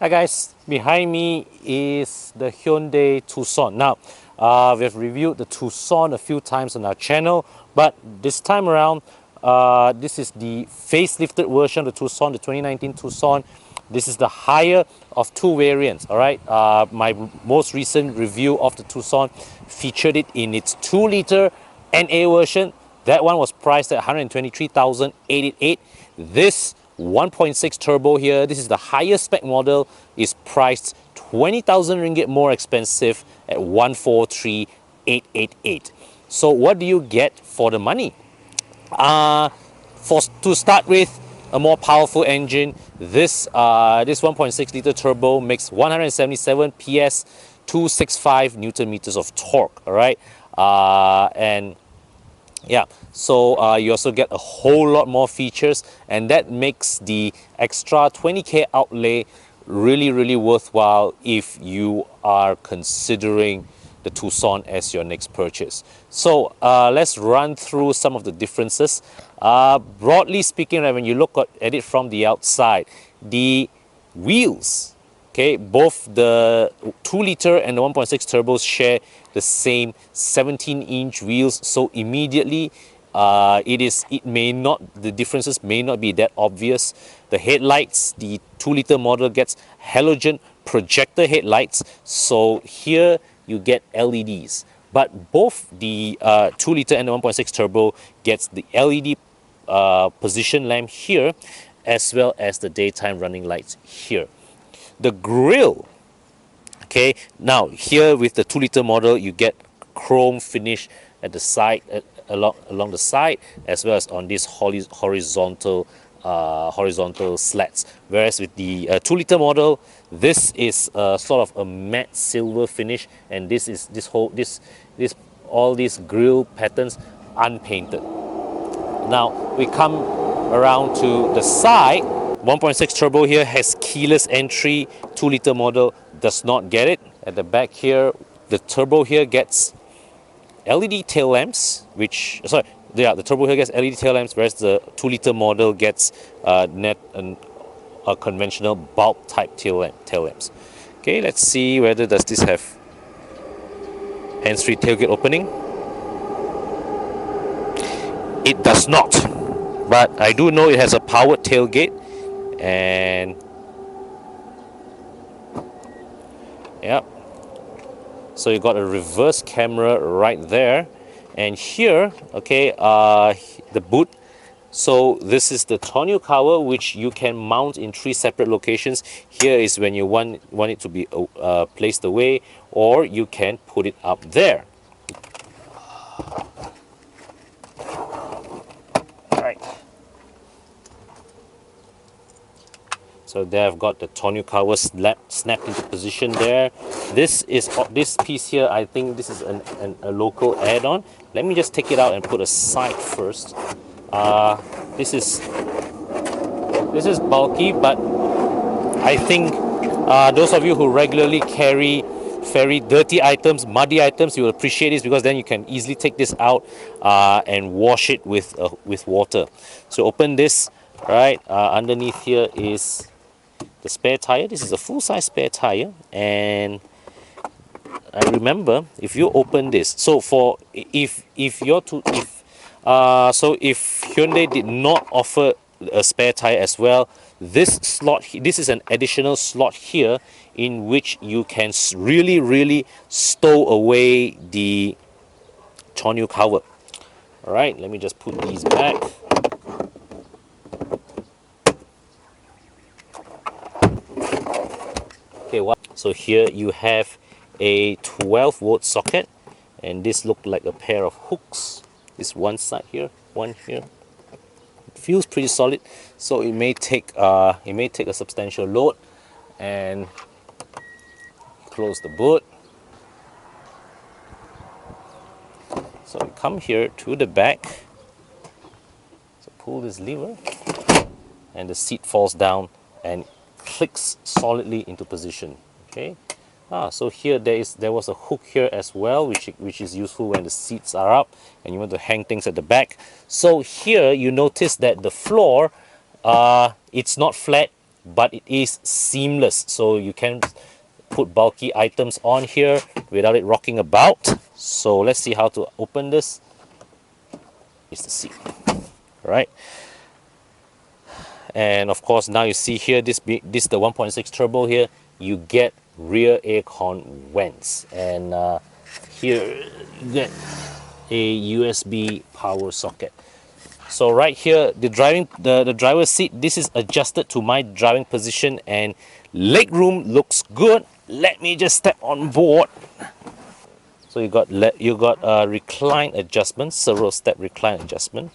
Hi guys, behind me is the Hyundai Tucson. Now, we've reviewed the Tucson a few times on our channel, but this time around, this is the facelifted version of the Tucson, the 2019 Tucson. This is the higher of two variants, all right? My most recent review of the Tucson featured it in its 2-liter NA version. That one was priced at 123,888. This 1.6 turbo here, this is the highest spec model, is priced 20,000 ringgit more expensive at 143,888. So what do you get for the money? To start with, a more powerful engine. This 1.6 liter turbo makes 177 PS, 265 Newton meters of torque. All right, and yeah, so you also get a whole lot more features, and that makes the extra 20k outlay really worthwhile if you are considering the Tucson as your next purchase. So let's run through some of the differences. Broadly speaking, when you look at it from the outside, the wheels, okay, both the 2-liter and the 1.6 turbos share the same 17-inch wheels, so immediately the differences may not be that obvious. The headlights, the 2-liter model gets halogen projector headlights, so here you get LEDs, but both the 2-liter and the 1.6 turbo gets the LED position lamp here, as well as the daytime running lights here. The grille, okay, now here with the 2-liter model you get chrome finish at the side, along the side, as well as on these horizontal slats, whereas with the 2-liter model, this is sort of a matte silver finish, and all these grille patterns unpainted. Now we come around to the side. 1.6 turbo here has keyless entry, 2-liter model does not get it. At the back here, the turbo here gets LED tail lamps, the turbo here gets LED tail lamps, whereas the 2-liter model gets a conventional bulb type tail lamps. Okay, let's see whether does this have hands-free tailgate opening. It does not, but I do know it has a powered tailgate, and yeah, so you got a reverse camera right there, and here, okay, the boot. So this is the tonneau cover, which you can mount in 3 separate locations. Here is when you want it to be placed away, or you can put it up there. Right. So there I've got the tonneau cover snapped into position there. This piece here, I think this is a local add-on. Let me just take it out and put aside first. This is bulky, but I think those of you who regularly carry very dirty items, muddy items, you will appreciate this, because then you can easily take this out and wash it with water. So open this, right? Underneath here is the spare tire. This is a full-size spare tire, and I remember if you open this, so if Hyundai did not offer a spare tire as well, this is an additional slot here in which you can really stow away the tonneau cover. All right, let me just put these back. Okay, so here you have a 12-volt socket, and this looked like a pair of hooks. This one side here, one here. It feels pretty solid, so it may take a substantial load. And close the boot. So we come here to the back. So pull this lever, and the seat falls down and clicks solidly into position. Okay. So here there was a hook here as well, which is useful when the seats are up and you want to hang things at the back. So here you notice that the floor, it's not flat. but it is seamless, so you can put bulky items on here without it rocking about. So let's see how to open this. Is the seat, right? And of course, now you see here, this the 1.6 turbo here, you get rear air con vents, and here you get a USB power socket. So right here, the driver's seat, this is adjusted to my driving position, and leg room looks good. Let me just step on board. So you got recline adjustment, several step recline adjustment.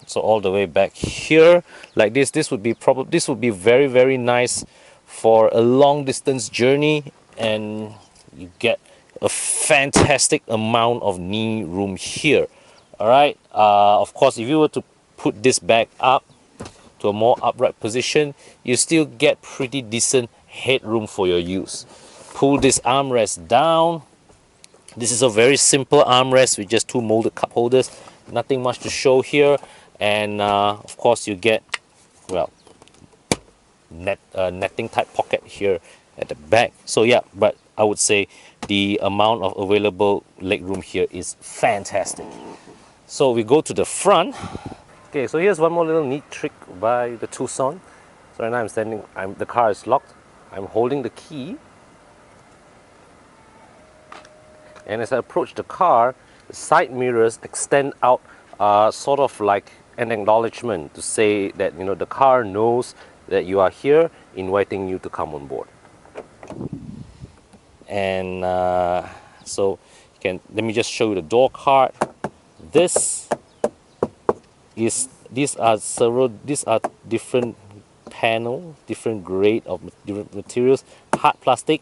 So all the way back here, like this would be very, very nice for a long distance journey, and you get a fantastic amount of knee room here. All right. Of course, if you were to put this back up to a more upright position, you still get pretty decent headroom for your use. Pull this armrest down. This is a very simple armrest with just 2 molded cup holders. Nothing much to show here. And of course, you get, well, netting type pocket here at the back. So yeah, but I would say the amount of available legroom here is fantastic. So we go to the front. Okay, so here's one more little neat trick by the Tucson. So right now the car is locked. I'm holding the key. And as I approach the car, the side mirrors extend out sort of like an acknowledgement to say that, you know, the car knows that you are here, inviting you to come on board. And so let me just show you the door card. These are different panel, different grade of different materials. Hard plastic.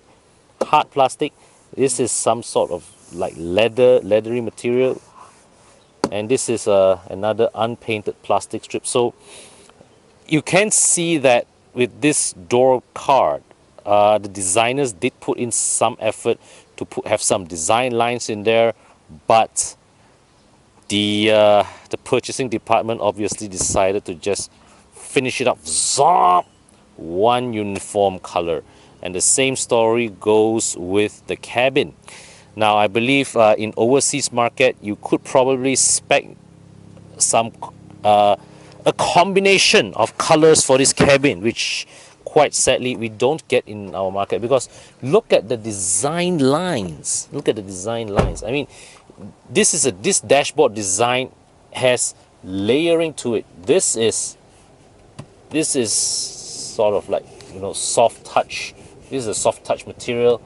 This is some sort of like leathery material, and this is another unpainted plastic strip. So you can see that with this door card, the designers did put in some effort to have some design lines in there, but the purchasing department obviously decided to just finish it up, one uniform color. And the same story goes with the cabin. Now I believe in overseas market you could probably spec some a combination of colors for this cabin, which quite sadly we don't get in our market, because look at the design lines. I mean, this dashboard design has layering to it. This is sort of like, you know, soft touch. This is a soft touch material.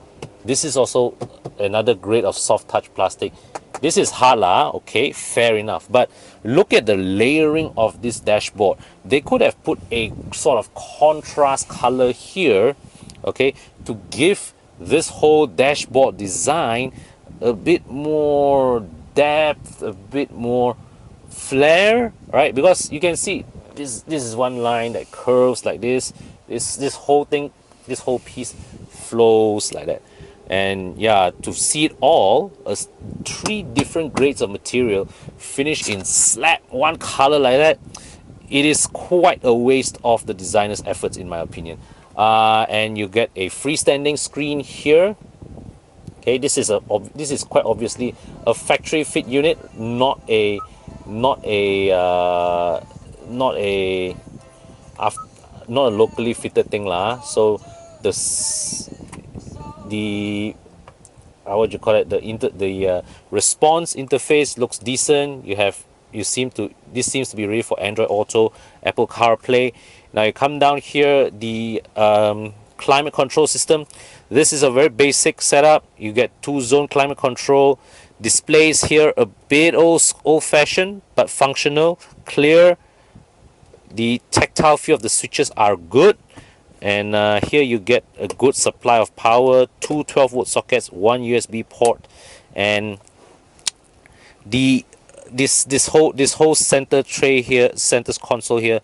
This is also another grade of soft touch plastic. This is hard lah, okay, fair enough. But look at the layering of this dashboard. They could have put a sort of contrast color here, okay, to give this whole dashboard design a bit more depth, a bit more flair, right? Because you can see this is one line that curves like this. This whole thing, this whole piece flows like that. And yeah, to see it all as 3 different grades of material finished in slap one color like that, it is quite a waste of the designer's efforts, in my opinion. And you get a freestanding screen here. Okay, this is quite obviously a factory fit unit, not a locally fitted thing lah. So the response interface looks decent. This seems to be ready for Android Auto, Apple CarPlay. Now you come down here, the climate control system. This is a very basic setup. You get 2-zone climate control. Displays here a bit old-fashioned but functional, clear. The tactile feel of the switches are good. And here you get a good supply of power, 2 12-volt sockets, 1 USB port, and this whole center tray here, center console here,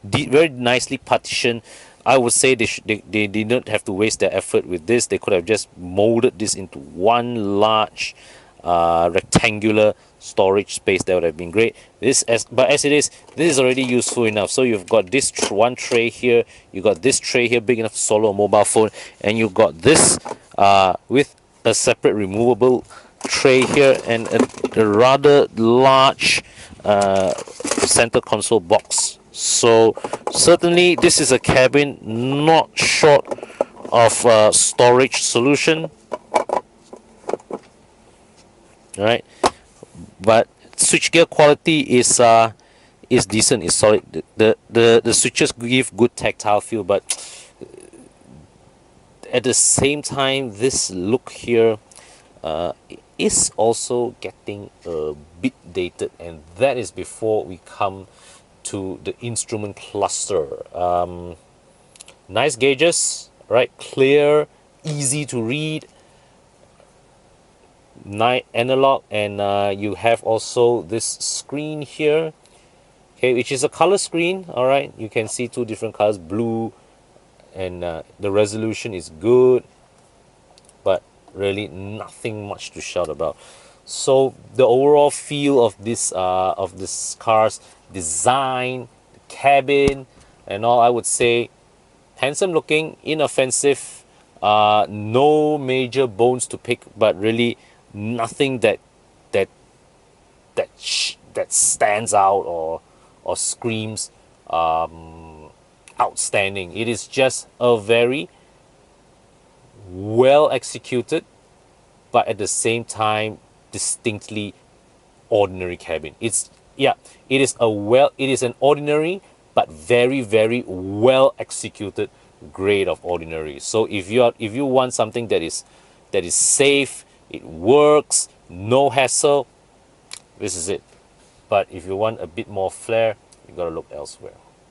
very nicely partitioned. I would say they didn't have to waste their effort with this. They could have just molded this into one large rectangular storage space, that would have been great. But as it is, this is already useful enough. So you've got this one tray here, you got this tray here big enough to swallow a mobile phone, and you've got this with a separate removable tray here, and a rather large center console box. So certainly this is a cabin not short of storage solution, right? But switchgear quality is decent, is solid. The switches give good tactile feel, but at the same time, this look here is also getting a bit dated, and that is before we come to the instrument cluster. Nice gauges, right? Clear, easy to read, nice analog, and you have also this screen here, okay, which is a color screen. All right, you can see two different colors, blue, and the resolution is good, but really nothing much to shout about. So the overall feel of this car's design, the cabin, and all, I would say handsome looking, inoffensive, no major bones to pick, but really nothing that stands out or screams outstanding. It is just a very well executed, but at the same time distinctly ordinary cabin. It is an ordinary but very, very well executed grade of ordinary. So if you want something that is safe, it works, no hassle, this is it. But if you want a bit more flair, you gotta look elsewhere.